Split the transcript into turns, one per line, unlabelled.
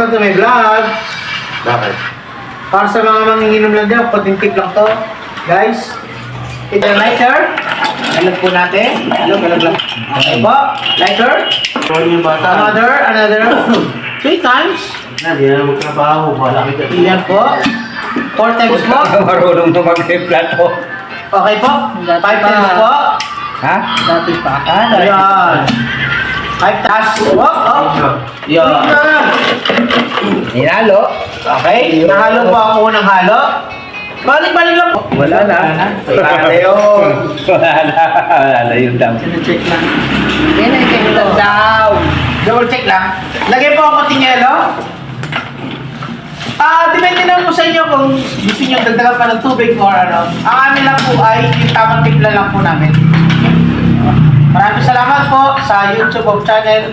welcome to my vlog.
Bakit?
Para sa mga manginginom lang dyan, pating tip lang to. Guys, ito yung lighter. Alag po natin. Alag lang. Okay po, lighter.
Ano yung bata?
Another. 3 times.
Hindi na magtrabaho. Wala kita.
Ilan po. 4 times po.
Marunong na mag-plato.
Okay po. 5 times po.
Ha?
Dati pa.
Ayan. 5 times. Yan.
Hinalo?
Okay. Nahalo po ako unang halo. Balik-balik lang po.
Wala na. Wala na yun. Wala na yun daw.
Check lang. Yan ay check lang daw.
Double check lang. Lagay po ako konting yelo. Depende na po sa inyo kung gusto nyo dagdagan pa ng tubig or ano. Ang amin lang po ay yung tamang timpla lang po namin. Maraming salamat po sa YouTube channel.